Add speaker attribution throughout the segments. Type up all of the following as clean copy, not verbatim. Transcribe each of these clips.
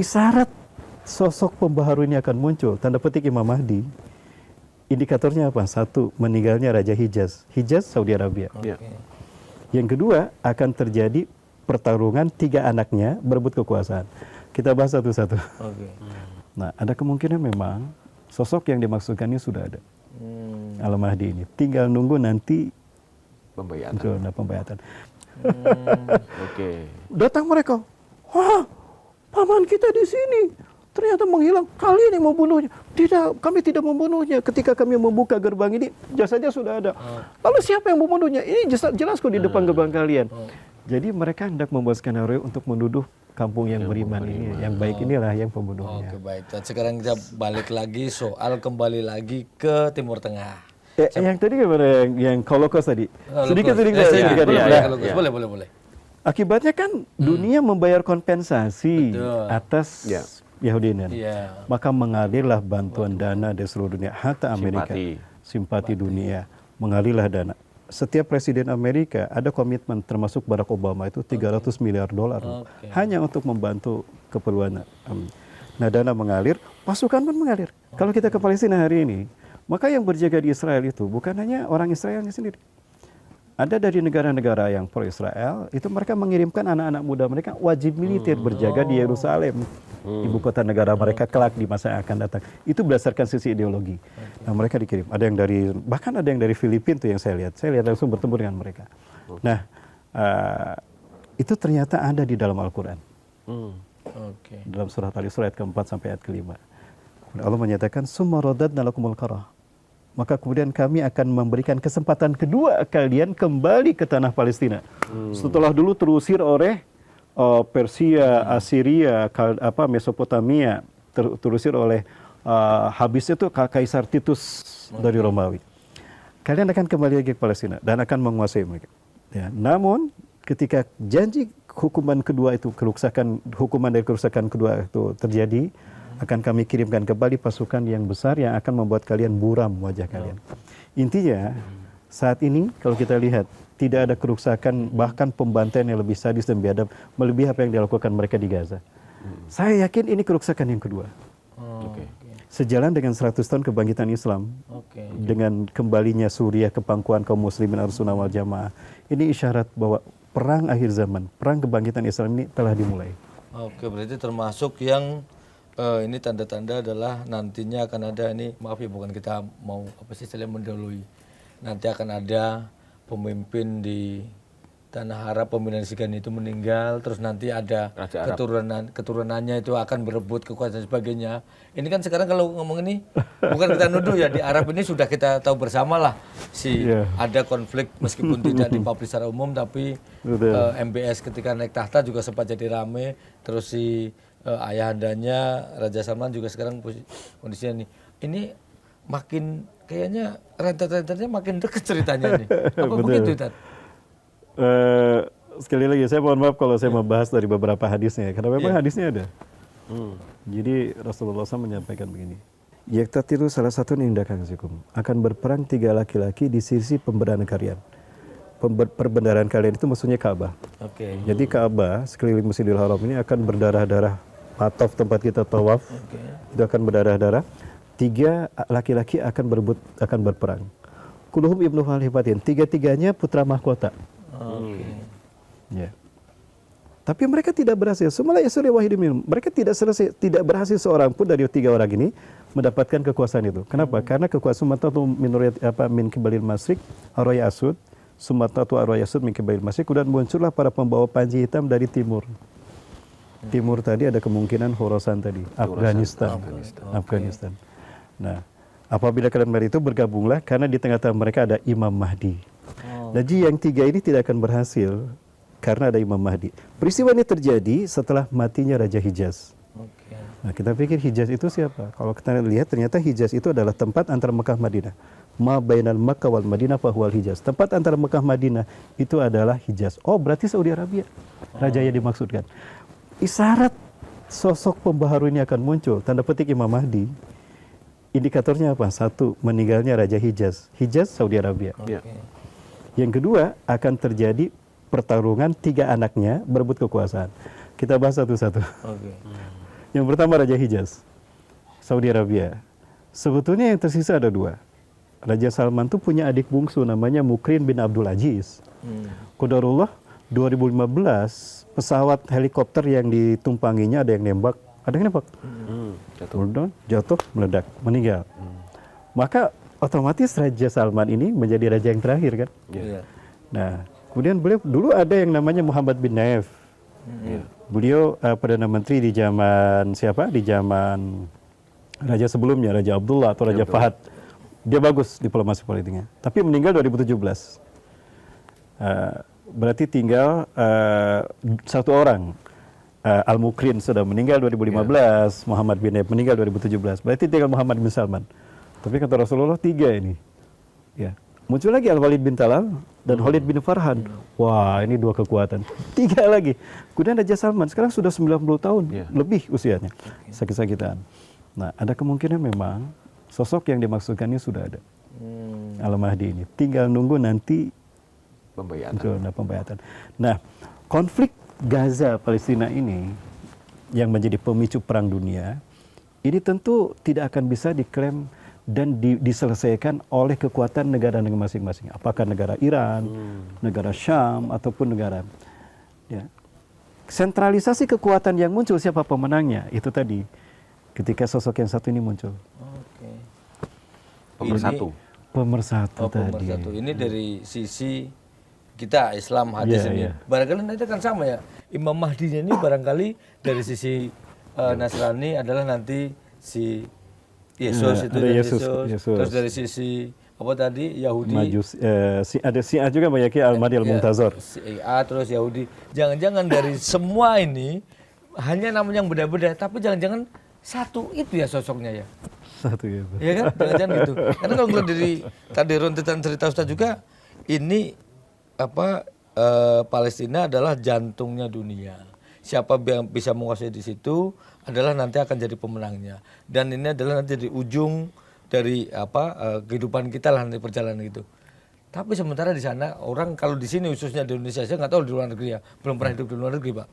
Speaker 1: isyarat sosok pembaharu ini akan muncul, tanda petik Imam Mahdi, indikatornya apa? Satu, meninggalnya Raja Hijaz. Hijaz, Saudi Arabia.
Speaker 2: Oke.
Speaker 1: Yang kedua, akan terjadi pertarungan 3 anaknya berebut kekuasaan. Kita bahas satu-satu.
Speaker 2: Oke.
Speaker 1: Nah, ada kemungkinan memang sosok yang dimaksudkan ini sudah ada. Al-Mahdi ini. Tinggal nunggu nanti pembayatan.
Speaker 3: Oke.
Speaker 1: Datang mereka. Wah, paman kita di sini. Ternyata menghilang. Kalian yang membunuhnya. Tidak, kami tidak membunuhnya. Ketika kami membuka gerbang ini, jasadnya sudah ada. Lalu siapa yang membunuhnya? Ini jelas kok di depan gerbang kalian. Jadi mereka hendak membuat skenario untuk menuduh kampung yang beriman ini. Yang baik inilah yang pembunuhnya.
Speaker 2: Oke, baik. Dan sekarang kita balik lagi kembali lagi ke Timur Tengah.
Speaker 1: Yang tadi gimana yang Holocaust tadi? Sedikit.
Speaker 2: Boleh.
Speaker 1: Akibatnya kan dunia membayar kompensasi atas Yahudinya. Maka mengalirlah bantuan dana dari seluruh dunia, hatta Amerika. Simpati dunia. Mengalirlah dana. Setiap presiden Amerika ada komitmen, termasuk Barack Obama itu $300 miliar hanya untuk membantu keperluan. Nah, dana mengalir, pasukan pun mengalir. Kalau kita ke Palestina hari ini, maka yang berjaga di Israel itu bukan hanya orang Israelnya sendiri. Ada dari negara-negara yang pro-Israel, itu mereka mengirimkan anak-anak muda mereka wajib militer berjaga di Yerusalem, ibu kota negara mereka kelak di masa yang akan datang. Itu berdasarkan sisi ideologi. Nah, mereka dikirim. Bahkan ada yang dari Filipina tuh yang saya lihat. Saya lihat langsung bertemu dengan mereka. Nah, itu ternyata ada di dalam Al-Quran. Dalam surat Al-Isra ayat ke-4 sampai ayat ke-5. Allah menyatakan, "Summa radadna lakumul karah." Maka kemudian kami akan memberikan kesempatan kedua kalian kembali ke tanah Palestina. Setelah dulu terusir oleh Persia, Assyria, Mesopotamia, terusir oleh habis itu Kaisar Titus dari Romawi. Kalian akan kembali lagi ke Palestina dan akan menguasai mereka. Ya, namun ketika janji hukuman kedua itu hukuman dari kerusakan kedua itu terjadi, akan kami kirimkan kembali pasukan yang besar yang akan membuat kalian buram wajah kalian. Intinya, saat ini kalau kita lihat, tidak ada kerusakan, bahkan pembantaian yang lebih sadis dan biadab, melebihi apa yang dilakukan mereka di Gaza. Saya yakin ini kerusakan yang kedua. Sejalan dengan 100 tahun kebangkitan Islam, dengan kembalinya Suriah ke pangkuan kaum muslimin Ahlussunnah wal Jamaah, ini isyarat bahwa perang akhir zaman, perang kebangkitan Islam ini telah dimulai.
Speaker 2: Oke, berarti termasuk yang ini tanda-tanda adalah nantinya akan ada ini, maaf ya bukan kita mau istilahnya mendahului, nanti akan ada pemimpin di Tanah Arab, pemimpinan Sigan itu meninggal, terus nanti ada keturunannya itu akan berebut kekuasaan dan sebagainya. Ini kan sekarang kalau ngomong ini bukan kita nuduh ya, di Arab ini sudah kita tahu bersama lah ada konflik meskipun tidak dipublish secara umum, tapi MBS ketika naik tahta juga sempat jadi rame, terus si ayahandanya Raja Salman juga sekarang kondisinya ini makin kayaknya rentet-rentetnya makin dekat ceritanya nih. Apa begitu, Tat?
Speaker 1: Sekali lagi saya mohon maaf kalau saya membahas dari beberapa hadisnya, karena memang hadisnya ada. Jadi Rasulullah SAW menyampaikan begini, Yaktatiru salah satu nindakan hukum akan berperang 3 laki-laki di sisi pembenaran kalian. Perbendaharaan kalian itu maksudnya Ka'bah. Jadi Ka'bah sekeliling Masjidil Haram ini akan berdarah-darah. Pataf tempat kita tawaf itu akan berdarah-darah. 3 laki-laki akan berperang. Kuluhum ibnu Halifatin, 3-3-nya putra mahkota. Ya. Tapi mereka tidak berhasil. Semula yasuri wahidun minhum. Mereka tidak berhasil seorang pun dari 3 orang ini mendapatkan kekuasaan itu. Kenapa? Karena kekuasaan Sumatatu min kibalil masrik arwaya asud, Sumatatu arwaya asud min kibalil masrik, kemudian muncullah para pembawa panji hitam dari timur. Timur tadi ada kemungkinan Khorasan tadi, Afghanistan. Nah, apabila kalian melihat itu bergabunglah, karena di tengah-tengah mereka ada Imam Mahdi. Jadi yang 3 ini tidak akan berhasil karena ada Imam Mahdi. Peristiwa ini terjadi setelah matinya Raja Hijaz. Nah, kita pikir Hijaz itu siapa? Kalau kita lihat ternyata Hijaz itu adalah tempat antara Mekah Madinah. Ma bainal Makkah wal Madinah fahuwal Hijaz. Tempat antara Mekah Madinah itu adalah Hijaz. Oh, berarti Saudi Arabia. Raja yang dimaksudkan. Isyarat sosok pembaharu ini akan muncul, tanda petik Imam Mahdi. Indikatornya apa? Satu, meninggalnya Raja Hijaz. Hijaz, Saudi Arabia. Yang kedua, akan terjadi pertarungan 3 anaknya berebut kekuasaan. Kita bahas satu-satu. Yang pertama Raja Hijaz, Saudi Arabia. Sebetulnya yang tersisa ada 2. Raja Salman tuh punya adik bungsu namanya Mukrin bin Abdul Aziz. Qadarullah 2015 pesawat helikopter yang ditumpanginya ada yang nembak, jatuh, meledak, meninggal. Maka otomatis Raja Salman ini menjadi raja yang terakhir kan. Nah, kemudian beliau dulu ada yang namanya Muhammad bin Naif. Beliau Perdana Menteri di zaman siapa? Di zaman raja sebelumnya, Raja Abdullah atau Raja Fahad. Dia bagus diplomasi politiknya. Tapi meninggal 2017. Berarti tinggal 1 orang. Al-Mukrin sudah meninggal 2015, Muhammad bin Naif meninggal 2017. Berarti tinggal Muhammad bin Salman. Tapi kata Rasulullah 3 ini. Ya. Muncul lagi Al-Walid bin Talal dan Khalid bin Farhan. Wah, ini 2 kekuatan. 3 lagi. Kemudian Raja Salman sekarang sudah 90 tahun lebih usianya. Sakit-sakitan. Nah, ada kemungkinan memang sosok yang dimaksudkan ini sudah ada. Al-Mahdi ini. Tinggal nunggu nanti pembayatan. Nah, konflik Gaza Palestina ini yang menjadi pemicu perang dunia, ini tentu tidak akan bisa diklaim dan diselesaikan oleh kekuatan negara-negara masing-masing. Apakah negara Iran, negara Syam, ataupun negara. Ya. Sentralisasi kekuatan yang muncul, siapa pemenangnya? Itu tadi, ketika sosok yang satu ini muncul. Pemersatu tadi.
Speaker 2: Ini dari sisi kita Islam hadis ini. Barangkali nanti akan sama ya. Imam Mahdinya ini barangkali dari sisi Nasrani adalah nanti si Yesus itu Yesus. Terus dari sisi apa tadi Yahudi.
Speaker 1: Ada Syiah juga meyakini Al-Mahdi Al-Muntazar.
Speaker 2: Syiah terus Yahudi. Jangan-jangan dari semua ini hanya namanya yang beda-beda, tapi jangan-jangan satu itu ya sosoknya ya.
Speaker 1: Satu ya.
Speaker 2: Iya kan? Jangan-jangan gitu. Karena kalau ngeliat dari tadi runtutan cerita Ustaz juga, ini Palestina adalah jantungnya dunia. Siapa yang bisa menguasai di situ adalah nanti akan jadi pemenangnya. Dan ini adalah nanti jadi ujung dari kehidupan kita lah nanti perjalanan gitu. Tapi sementara di sana orang kalau di sini khususnya di Indonesia, saya nggak tahu di luar negeri ya, belum pernah hidup di luar negeri Pak.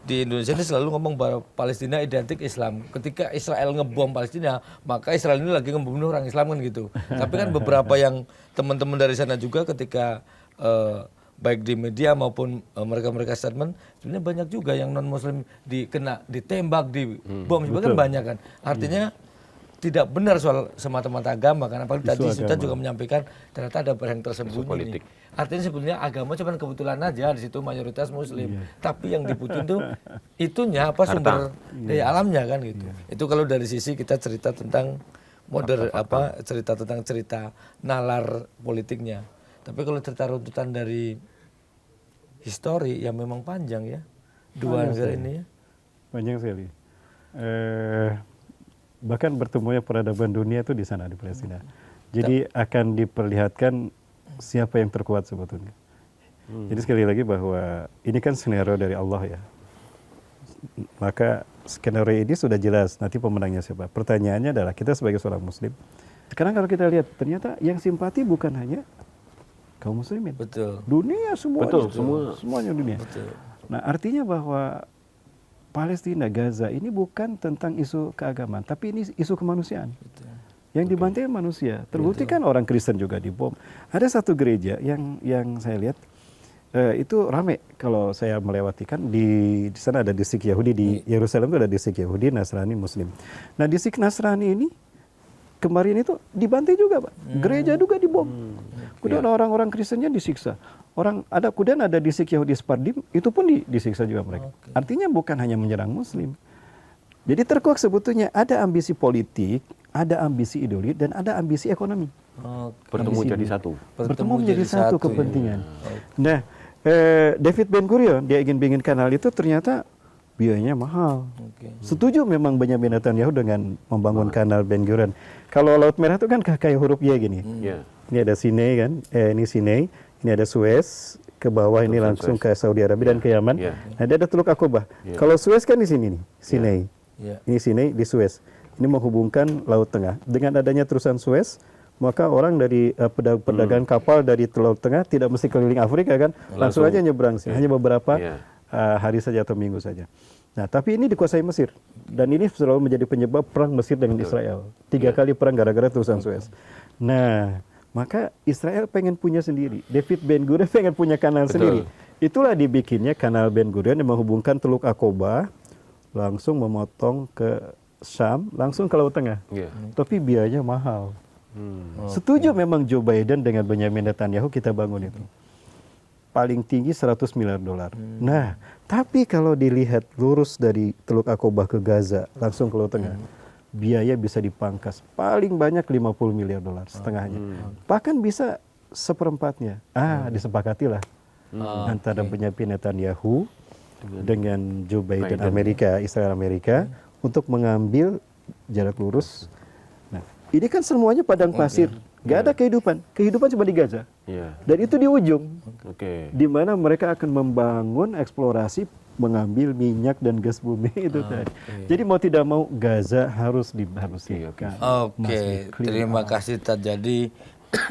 Speaker 2: Di Indonesia ini selalu ngomong bahwa Palestina identik Islam. Ketika Israel ngebom Palestina, maka Israel ini lagi ngebunuh orang Islam kan gitu. Tapi kan beberapa yang teman-teman dari sana juga ketika baik di media maupun mereka-mereka statement, sebenarnya banyak juga yang non Muslim ditembak, dibom, kan banyak kan. Artinya tidak benar soal semata-mata agama, karena apalagi tadi Ustaz juga menyampaikan ternyata ada yang tersembunyi. Artinya sebenarnya agama cuma kebetulan aja di situ mayoritas Muslim, tapi yang dibutuhin tuh itunya sumber daya alamnya kan gitu. Itu kalau dari sisi kita cerita tentang cerita nalar politiknya. Tapi kalau cerita runtutan dari histori ya memang panjang ya, dua negara ini ya.
Speaker 1: Panjang sekali. Bahkan bertemunya peradaban dunia itu di sana, di Palestina. Jadi akan diperlihatkan siapa yang terkuat sebetulnya. Jadi sekali lagi bahwa ini kan skenario dari Allah ya. Maka skenario ini sudah jelas nanti pemenangnya siapa. Pertanyaannya adalah kita sebagai seorang Muslim. Sekarang kalau kita lihat ternyata yang simpati bukan hanya kaum muslimin.
Speaker 2: Betul.
Speaker 1: Dunia semua.
Speaker 3: Betul,
Speaker 1: semuanya dunia.
Speaker 2: Betul.
Speaker 1: Nah, artinya bahwa Palestina, Gaza ini bukan tentang isu keagamaan, tapi ini isu kemanusiaan. Betul. Yang dibantai manusia. Terbukti kan orang Kristen juga dibom. Ada satu gereja yang saya lihat itu ramai kalau saya melewati kan di sana ada distrik Yahudi, di Yerusalem itu ada distrik Yahudi, Nasrani, Muslim. Nah, distrik Nasrani ini kemarin itu dibantai juga, Pak. Gereja juga dibom. Kemudian orang-orang Kristennya disiksa. Kemudian ada distrik Yahudi Spardim, itu pun disiksa juga mereka. Artinya bukan hanya menyerang Muslim. Jadi terkuak sebetulnya ada ambisi politik, ada ambisi ideologi, dan ada ambisi ekonomi.
Speaker 3: Bertemu jadi satu.
Speaker 1: Bertemu menjadi satu kepentingan. Nah, David Ben Gurion, dia ingin hal itu ternyata biayanya mahal. Setuju memang Benyamin Netanyahu dengan membangun kanal Ben Gurion. Kalau Laut Merah itu kan kayak huruf Y gini. Ini ada Sinai kan, ini Sinai, ini ada Suez, ke bawah ini langsung ke Saudi Arabia dan ke Yaman. Nah, ada Teluk Aqabah. Kalau Suez kan di sini nih, Sinai. Ini Sinai di Suez. Ini menghubungkan Laut Tengah. Dengan adanya terusan Suez, maka orang dari pedagang kapal dari Laut Tengah tidak mesti keliling Afrika kan, langsung aja nyebrang sih. Hanya beberapa hari saja atau minggu saja. Nah, tapi ini dikuasai Mesir. Dan ini selalu menjadi penyebab perang Mesir dengan Israel. 3 kali perang gara-gara terusan Suez. Nah, maka Israel pengen punya sendiri. David Ben Gurion pengen punya kanal sendiri. Itulah dibikinnya kanal Ben Gurion yang menghubungkan Teluk Aqaba, langsung memotong ke Syam, langsung ke Laut Tengah. Tapi biayanya mahal. Setuju memang Joe Biden dengan Benjamin Netanyahu kita bangun itu. Paling tinggi 100 miliar dolar. Nah, tapi kalau dilihat lurus dari Teluk Aqaba ke Gaza, langsung ke Laut Tengah, biaya bisa dipangkas. Paling banyak 50 miliar dolar, setengahnya. Bahkan bisa seperempatnya. Disepakatilah antara Benjamin Netanyahu dengan Joe Biden Amerika, Israel Amerika, untuk mengambil jarak lurus. Nah, ini kan semuanya padang pasir. Gak ada kehidupan. Kehidupan cuma di Gaza. Dan itu di ujung. Di mana mereka akan membangun eksplorasi mengambil minyak dan gas bumi itu tadi. Jadi mau tidak mau Gaza harus dibersihkan.
Speaker 2: Terima kasih Tad. Jadi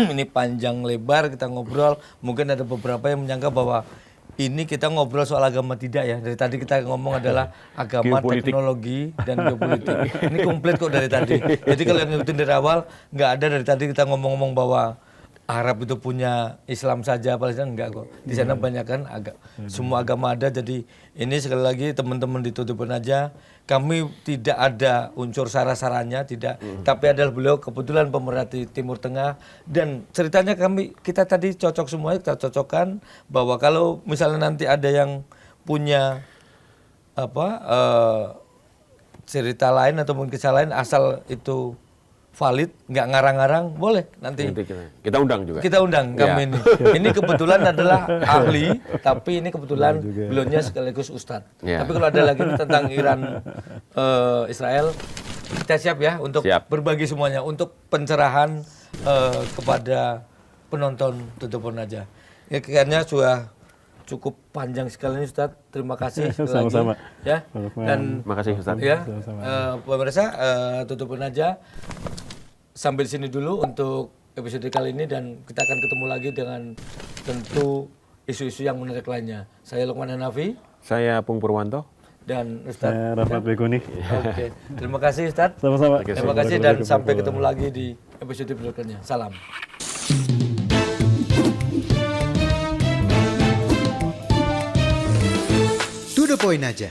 Speaker 2: ini panjang lebar kita ngobrol. Mungkin ada beberapa yang menyangka bahwa ini kita ngobrol soal agama, tidak ya. Dari tadi kita ngomong adalah agama, teknologi, dan geopolitik. Ini komplit kok dari tadi. Jadi kalau yang ngikutin dari awal, nggak ada dari tadi kita ngomong-ngomong bahwa Arab itu punya Islam saja, Palestina enggak kok. Di sana banyak kan semua agama ada. Jadi ini sekali lagi teman-teman ditutupin aja. Kami tidak ada unsur sara-saranya, tidak. Tapi adalah beliau kebetulan pemerhati Timur Tengah, dan ceritanya kita tadi cocok semuanya, kita cocokkan bahwa kalau misalnya nanti ada yang punya cerita lain atau mungkin kisah lain, asal itu valid, nggak ngarang-ngarang, boleh nanti
Speaker 3: kita undang juga.
Speaker 2: Kita undang kami ini. Ini kebetulan adalah ahli, tapi ini kebetulan beliaunya sekaligus ustadz. Tapi kalau ada lagi tentang Iran, Israel, kita siap ya untuk berbagi semuanya, untuk pencerahan kepada penonton Tutupun Aja. Ya, kayaknya sudah cukup panjang sekali ini Ustadz. Terima kasih sekali
Speaker 1: Sama-sama.
Speaker 2: lagi. Ya. Dan
Speaker 3: terima kasih Ustadz.
Speaker 2: Ya, pemirsa, Tutupun Aja sampai di sini dulu untuk episode kali ini, dan kita akan ketemu lagi dengan tentu isu-isu yang menarik lainnya. Saya Lukman Hanafi.
Speaker 3: Saya Pung Purwanto.
Speaker 2: Dan Ustadz
Speaker 1: Rahmat Bekuni.
Speaker 2: Oke. Terima kasih Ustadz.
Speaker 1: Sama-sama.
Speaker 2: Terima kasih dan sampai ketemu lagi di episode berikutnya. Salam.
Speaker 4: To the point aja.